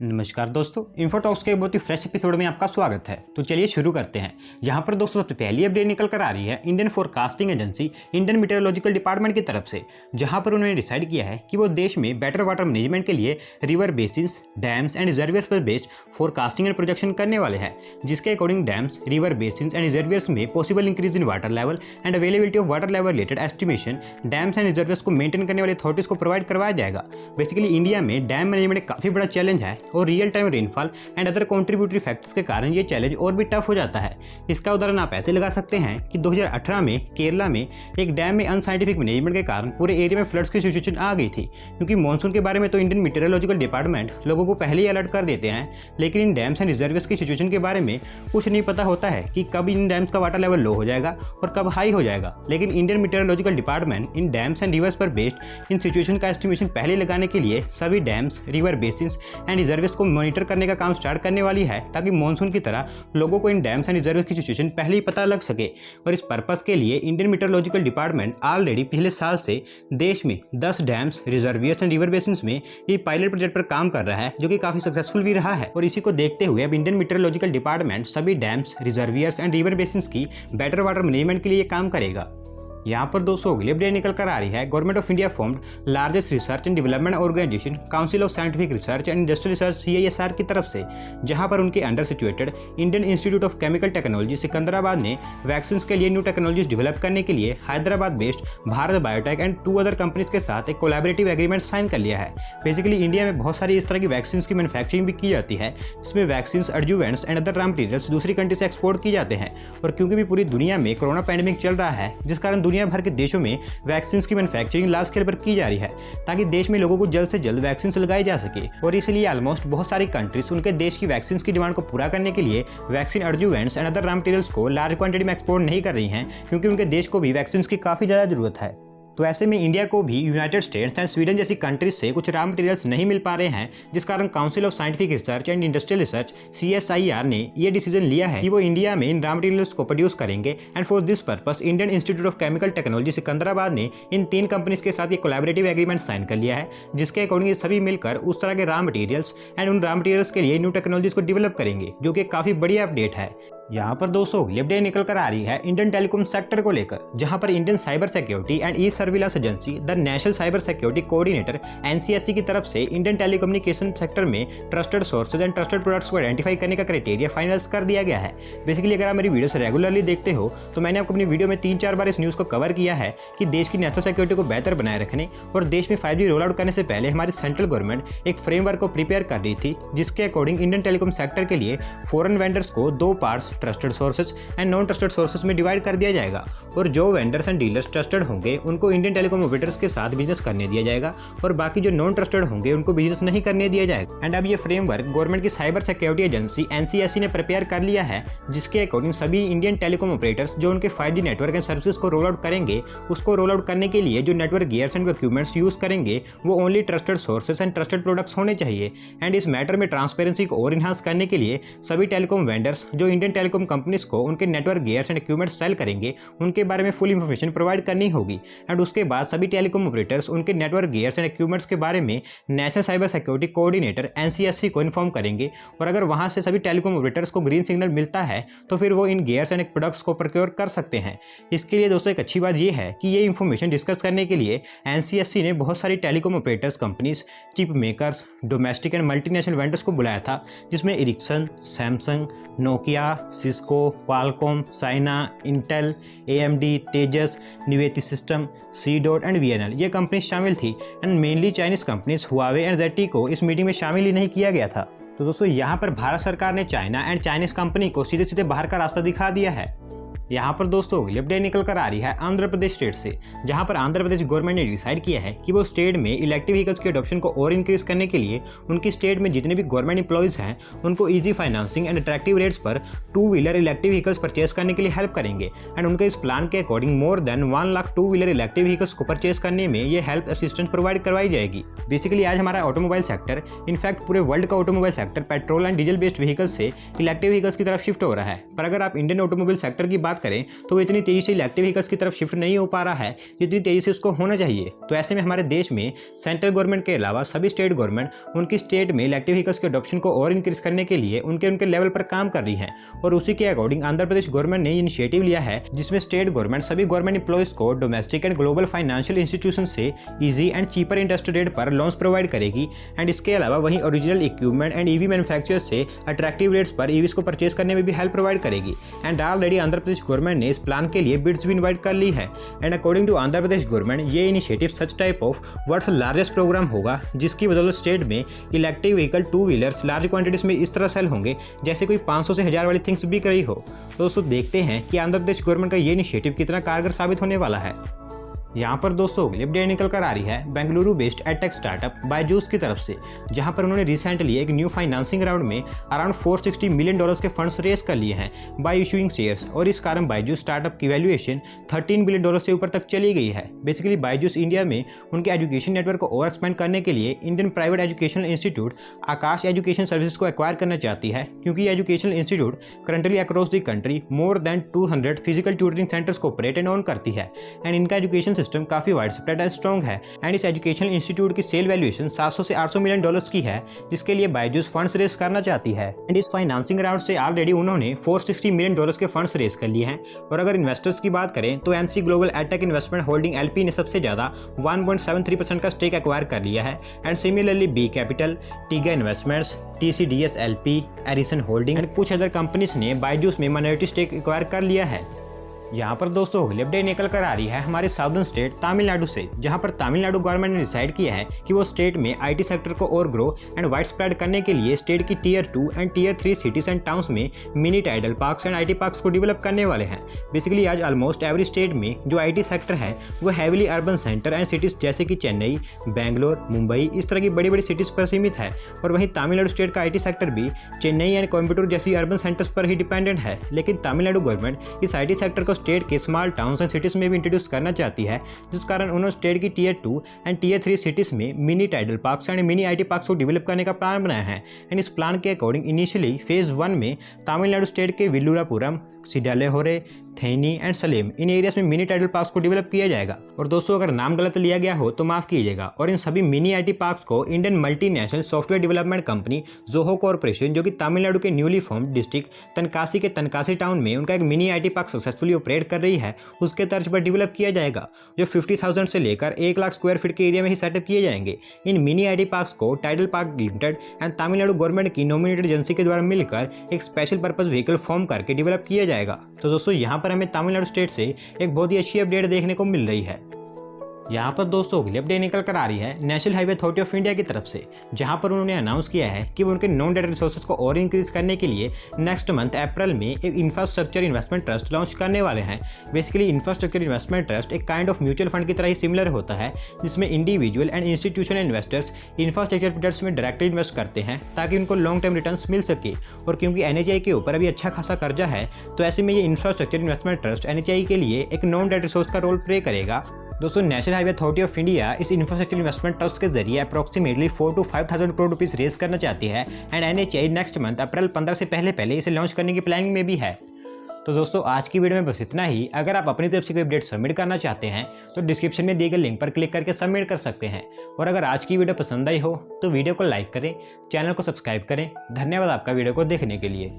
नमस्कार दोस्तों, इन्फोटॉक्स के बहुत ही फ्रेश एपिसोड में आपका स्वागत है। तो चलिए शुरू करते हैं। यहाँ पर दोस्तों सबसे पहली अपडेट निकल कर आ रही है Indian forecasting agency Indian meteorological department की तरफ से, जहाँ पर उन्होंने डिसाइड किया है कि वो देश में बेटर वाटर मैनेजमेंट के लिए river basins, dams and reservoirs पर बेस्ड फोरकास्टिंग एंड प्रोजेक्शन करने वाले हैं, जिसके according dams, river basins and reservoirs में possible increase in water level and availability of water level related estimation dams and reservoirs को maintain करने वाली authorities को प्रोवाइड करवाया जाएगा। बेसिकली इंडिया में डैम मैनेजमेंट काफी बड़ा चैलेंज है और real time rainfall and other contributory factors के कारण ये चैलेंज और भी टफ हो जाता है। इसका उदाहरण आप ऐसे लगा सकते हैं कि 2018 में केरला में एक डैम में अनसाइंटिफिक मैनेजमेंट के कारण पूरे एरिया में फ्लड्स की सिचुएशन आ गई थी, क्योंकि मानसून के बारे में तो इंडियन मीटरोलॉजिकल डिपार्टमेंट लोगों को पहले ही अलर्ट कर देते हैं, लेकिन इन डैम्स एंड रिजर्वियर्स की सिचुएशन के बारे में कुछ नहीं पता होता है कि कब इन डैम्स का वाटर लेवल लो हो जाएगा और कब हाई हो जाएगा। लेकिन Indian meteorological department in dams and reverse पर बेस्ड इन सिचुएशन का एस्टिमेशन पहले लगाने के लिए सभी dams, river basins and reservoirs को मॉनिटर करने का काम स्टार्ट करने वाली है, ताकि मानसून की तरह लोगों को इन डैम्स एंड रिजर्वियर्स की सिचुएशन पहले ही पता लग सके। और इस पर्पस के लिए इंडियन मीटरोलॉजिकल डिपार्टमेंट ऑलरेडी पिछले साल से देश में 10 डैम्स, रिजर्वियर्स एंड रिवर बेसिन्स में ये पायलट प्रोजेक्ट पर काम कर रहा है, जो कि काफी सक्सेसफुल भी रहा है। और इसी को देखते हुए अब इंडियन मीटरोलॉजिकल डिपार्टमेंट सभी डैम्स, रिजर्वियर्स एंड रिवर बेसिन्स की बेटर वाटर मैनेजमेंट के लिए काम करेगा। यहाँ पर दोस्तों अगली अपडेट निकल कर आ रही है। Government of India formed largest research and development organisation council of scientific research and industrial research CISR की तरफ से, जहाँ पर उनके under situated Indian institute of chemical technology Secunderabad ने वैक्सीन के लिए न्यू टेक्नोलॉजीज डेवलप करने के लिए Hyderabad based Bharat biotech and 2 other companies के साथ एक कोलैबोरेटिव एग्रीमेंट साइन कर लिया है। बेसिकली इंडिया में बहुत सारी इस तरह की वैक्सीन की मैन्युफैक्चरिंग भी की जाती है, जिसमें vaccine, adjuvants and other raw materials दूसरी कंट्री से एक्सपोर्ट की जाते हैं। और क्योंकि भी पूरी दुनिया में कोरोना पैंडेमिक चल रहा है, जिस कारण दुनिया भर के देशों में वैक्सीन की मैन्युफैक्चरिंग लार्ज स्केल पर की जा रही है, ताकि देश में लोगों को जल्द से जल्द वैक्सीन लगाई जा सके। और इसलिए ऑलमोस्ट बहुत सारी कंट्रीज उनके देश की वैक्सीन की डिमांड को पूरा करने के लिए vaccine, adjuvants and other raw materials को लार्ज क्वांटिटी में एक्सपोर्ट नहीं कर रही हैं, क्योंकि उनके देश को भी वैक्सीन की काफी ज्यादा जरूरत है। तो ऐसे में इंडिया को भी यूनाइटेड स्टेट्स एंड स्वीडन जैसी कंट्रीज से कुछ रॉ मटेरियल्स नहीं मिल पा रहे हैं, जिस कारण council of scientific research and industrial research CSIR ने यह डिसीजन लिया है कि वो इंडिया में इन रॉ मटेरियल्स को प्रोड्यूस करेंगे। And for this purpose Indian institute of chemical technology Secunderabad ने इन 3 कंपनीज के साथ ये कोलैबोरेटिव एग्रीमेंट साइन कर लिया है, जिसके अकॉर्डिंग ये सभी मिलकर उस तरह के रॉ मटेरियल्स एंड उन रॉ मटेरियल्स के लिए न्यू टेक्नोलॉजीज को डेवलप करेंगे, जो कि काफी बढ़िया अपडेट है। यहाँ पर दोस्तों अगली अपडेट निकल कर आ रही है इंडियन टेलीकॉम सेक्टर को लेकर, जहाँ पर Indian cyber security and E surveillance agency the national cyber security coordinator NCSC की तरफ से इंडियन टेलीकम्युनिकेशन सेक्टर में trusted sources and trusted products को आइडेंटिफाई करने का क्राइटेरिया फाइनलाइज कर दिया गया है। बेसिकली अगर आप मेरी वीडियो से रेगुलरली देखते हो तो मैंने आपको अपनी वीडियो में 3-4 बार इस न्यूज़ को कवर किया है कि देश की नेशनल सिक्योरिटी को बेहतर बनाए रखने और देश में 5G रोल आउट करने से पहले हमारी सेंट्रल गवर्नमेंट एक फ्रेमवर्क को प्रिपेयर कर रही थी, जिसके अकॉर्डिंग इंडियन टेलीकॉम सेक्टर के लिए फॉरेन वेंडर्स को 2 parts, trusted sources and non trusted sources में डिवाइड कर दिया जाएगा। और जो वेंडर्स एंड डीलर्स ट्रस्टेड होंगे उनको इंडियन टेलीकॉम ऑपरेटर्स के साथ बिजनेस करने दिया जाएगा, और बाकी जो नॉन ट्रस्टेड होंगे उनको बिजनेस नहीं करने दिया जाएगा। एंड अब ये फ्रेमवर्क गवर्नमेंट की साइबर सिक्योरिटी एजेंसी NCSC ने प्रिपेयर कर लिया है, जिसके अकॉर्डिंग सभी इंडियन टेलीकॉम ऑपरेटर्स जो उनके 5G नेटवर्क एंड सर्विसेज को रोल आउट करेंगे, उसको रोल आउट करने के लिए जो network gears and equipments use करेंगे वो only trusted sources and trusted products होने चाहिए। एंड इस मैटर में ट्रांसपेरेंसी को और इन्हांस करने के लिए सभी टेलीकॉम वेंडर्स जो इंडियन टेलीकॉम कंपनीज को उनके network gears and equipments sell करेंगे, उनके बारे में फुल इंफॉर्मेशन प्रोवाइड करनी होगी। एंड उसके बाद सभी टेलीकॉम ऑपरेटर्स उनके नेटवर्क गियर्स एंड इक्विपमेंट्स के बारे में national cyber security coordinator NCSC को इन्फॉर्म करेंगे, और अगर वहां से सभी टेलीकॉम ऑपरेटर्स को ग्रीन सिग्नल मिलता है तो फिर वो इन गियर्स एंड प्रोडक्ट्स को प्रोक्योर कर सकते हैं। इसके लिए दोस्तों एक अच्छी बात यह है कि ये इंफॉर्मेशन डिस्कस करने के लिए NCSC ने बहुत सारी telecom operators companies, chip makers, domestic and multinational vendors को बुलाया था, जिसमें Ericsson, Samsung, Nokia, Cisco, Qualcomm, Ciena, Intel, AMD, Tejas, Niveti system, C-Dot and VNL ये कंपनीज शामिल थी। And mainly Chinese companies Huawei and ZTE को इस मीटिंग में शामिल ही नहीं किया गया था। तो दोस्तों यहाँ पर भारत सरकार ने चाइना एंड चाइनीज कंपनी को सीधे सीधे बाहर का रास्ता दिखा दिया है। यहाँ पर दोस्तों अगली अपडेट निकल कर आ रही है आंध्र प्रदेश स्टेट से, जहाँ पर आंध्र प्रदेश गवर्नमेंट ने डिसाइड किया है कि वो स्टेट में इलेक्ट्रिक व्हीकल्स के अडॉप्शन को और इंक्रीज करने के लिए उनकी स्टेट में जितने भी गवर्नमेंट एम्प्लॉइज हैं उनको easy financing and attractive rates पर 2 व्हीलर इलेक्ट्रिक व्हीकल्स परचेज करने के लिए हेल्प करेंगे। एंड उनके इस प्लान के according more than 1 lakh 2 wheeler electric vehicles को परचेज करने में ये हेल्प असिस्टेंस प्रोवाइड करवाई जाएगी। बेसिकली आज हमारा ऑटोमोबाइल सेक्टर, इनफैक्ट पूरे वर्ल्ड का automobile sector petrol and diesel based vehicles से इलेक्ट्रिक व्हीकल्स की तरफ शिफ्ट हो रहा है। पर अगर आप इंडियन ऑटोमोबाइल सेक्टर की बात करें तो वो इतनी तेज़ी से इलेक्ट्रिक व्हीकल्स की तरफ शिफ्ट नहीं हो पा रहा है जितनी तेज़ी से उसको होना चाहिए। तो ऐसे में हमारे देश में सेंट्रल गवर्नमेंट के अलावा सभी स्टेट गवर्नमेंट उनकी स्टेट में इलेक्ट्रिक व्हीकल्स के अडॉप्शन को और इंक्रीज करने के लिए उनके लेवल पर काम कर रही है। और उसी के अकॉर्डिंग आंध्र प्रदेश गवर्नमेंट ने इनिशिएटिव लिया है जिसमें स्टेट गवर्नमेंट सभी गवर्नमेंट एम्प्लॉइज को domestic and global financial institution से easy and cheaper interest rate पर लोन्स प्रोवाइड करेगी। एंड इसके अलावा वहीं original equipment and EV manufacturers से अट्रैक्टिव रेट्स पर ईवीज को परचेज करने में भी हेल्प प्रोवाइड करेगी। And already Andhra Pradesh government ने इस प्लान के लिए बिड्स भी इन्वाइट कर ली है। And according to Andhra Pradesh government ये initiative such type of world's largest program होगा जिसकी बदौलत स्टेट में electric vehicle two wheelers large quantities में इस तरह सेल होंगे जैसे कोई 500 से 1000 वाली थिंग्स बिक रही हो। तो दोस्तों देखते हैं कि आंध्र प्रदेश गवर्नमेंट का ये इनिशिएटिव कितना कारगर साबित होने वाला है। यहाँ पर दोस्तों अगली अपडेट निकल कर आ रही है Bengaluru based edtech startup Byju's की तरफ से, जहाँ पर उन्होंने रिसेंटली एक न्यू फाइनेंसिंग राउंड में अराउंड $460 मिलियन के फंड्स रेज कर लिए हैं बाय इशूइंग शेयर्स। और इस कारण बायजूस स्टार्टअप की वैल्यूएशन $13 बिलियन से ऊपर तक चली गई है। बेसिकली बायजूस इंडिया में उनके एजुकेशन नेटवर्क को और एक्सपेंड करने के लिए इंडियन प्राइवेट एजुकेशनल इंस्टीट्यूट आकाश एजुकेशन सर्विसेज को एक्वायर करना चाहती है, क्योंकि ये educational institute currently across the country more than 200 physical tutoring centres को ऑपरेट एंड ऑन करती है। एंड इनका एजुकेशन सिस्टम काफी वाइड स्प्रेड एंड स्ट्रॉन्ग है। एंड इस एजुकेशनल इंस्टीट्यूट की सेल वैल्यूएशन 700 से 800 मिलियन डॉलर्स की है, जिसके लिए बायजूस फंड्स रेज करना चाहती है। एंड इस फाइनेंसिंग राउंड से ऑलरेडी उन्होंने $460 मिलियन के फंड्स रेज कर लिए हैं। और अगर इन्वेस्टर्स की बात करें तो MC global edtech investment holding LP ने सबसे ज्यादा 1.73% का स्टेक एक्वायर कर लिया है। And similarly B capital, Tiga investments, TCDS LP, Arison holding and कुछ अदर कंपनीज ने बायजूस में माइनॉरिटी स्टेक एक्वायर कर लिया है। यहाँ पर दोस्तों अगली अपडेट निकल कर आ रही है हमारे साउदर्न स्टेट तमिलनाडु से, जहाँ पर तमिलनाडु गवर्नमेंट ने डिसाइड किया है कि वो स्टेट में आईटी सेक्टर को और ग्रो एंड वाइड स्प्रेड करने के लिए स्टेट की tier 2 and tier 3 cities and towns में mini tidal parks and IT parks को डेवलप करने वाले हैं। बेसिकली आज ऑलमोस्ट एवरी स्टेट में जो आईटी सेक्टर है वो heavily urban centre and cities जैसे कि चेन्नई, बेंगलोर, मुंबई इस तरह की बड़ी बड़ी सिटीज पर सीमित है। और वहीं तमिलनाडु स्टेट का आईटी सेक्टर भी चेन्नई एंड कोयम्बटूर जैसी अर्बन सेंटर्स पर ही डिपेंडेंट है। लेकिन तमिलनाडु गवर्नमेंट इस आईटी सेक्टर को स्टेट के स्मॉल टाउन्स एंड सिटीज में भी इंट्रोड्यूस करना चाहती है, जिस कारण उन्होंने स्टेट की टियर 2 एंड टियर 3 सिटीज में mini tidal parks and mini IT parks को डेवलप करने का प्लान बनाया है। एंड इस प्लान के अकॉर्डिंग इनिशियली फेज 1 में तमिलनाडु स्टेट के विल्लुरापुरम, सिडालेहोरे, थेनी एंड सलेम इन एरियाज में मिनी टाइडल पार्क्स को डेवलप किया जाएगा। और दोस्तों अगर नाम गलत लिया गया हो तो माफ कीजिएगा। और इन सभी मिनी आईटी पार्क्स को Indian multinational software development company Zoho corporation, जो कि तमिलनाडु के न्यूली फॉर्म डिस्ट्रिक्ट तनकासी के तनकासी टाउन में उनका एक mini IT park successfully operate कर रही है, उसके तर्ज पर डेवलप किया जाएगा, जो 50,000 से लेकर 1 लाख स्क्वायर फीट के एरिया में ही सेटअप किए जाएंगे। इन मिनी आईटी पार्क्स को tidal park limited and Tamil Nadu government की नॉमिनेटेड एजेंसी के द्वारा मिलकर एक स्पेशल पर्पज व्हीकल फॉर्म करके डेवलप किया जाएगा। तो दोस्तों यहाँ पर हमें तमिलनाडु स्टेट से एक बहुत ही अच्छी अपडेट देखने को मिल रही है। यहाँ पर दोस्तों अगली अपडेट निकल कर आ रही है national highway authority of India की तरफ से, जहाँ पर उन्होंने अनाउंस किया है कि वो उनके नॉन डेटा रिसोर्सेज को और इंक्रीज करने के लिए नेक्स्ट मंथ अप्रैल में एक इंफ्रास्ट्रक्चर इन्वेस्टमेंट ट्रस्ट लॉन्च करने वाले हैं। बेसिकली इंफ्रास्ट्रक्चर इन्वेस्टमेंट ट्रस्ट एक काइंड ऑफ म्यूचुअल फंड की तरह ही सिमिलर होता है, जिसमें individual and institutional investors infrastructure projects में डायरेक्टली इन्वेस्ट करते हैं ताकि उनको लॉन्ग टर्म रिटर्न्स मिल सके। और क्योंकि एनएचआई के ऊपर अभी अच्छा खासा कर्जा है, तो ऐसे में ये इंफ्रास्ट्रक्चर इन्वेस्टमेंट ट्रस्ट एनएचआई के लिए एक नॉन डेटा रिसोर्स का रोल प्ले करेगा। दोस्तों national highway authority of India इस इंफ्रास्ट्रक्चर इन्वेस्टमेंट ट्रस्ट के जरिए approximately 4 to 5,000 crore rupees raise करना चाहती है। And NHI next month April 15 से पहले इसे लॉन्च करने की प्लानिंग में भी है। तो दोस्तों आज की वीडियो में बस इतना ही। अगर आप अपनी तरफ से कोई अपडेट सबमिट करना चाहते हैं तो डिस्क्रिप्शन में दिए गए लिंक पर क्लिक करके सबमिट कर सकते हैं। और अगर आज की वीडियो पसंद आई हो तो वीडियो को लाइक करें, चैनल को सब्सक्राइब करें। धन्यवाद आपका वीडियो को देखने के लिए।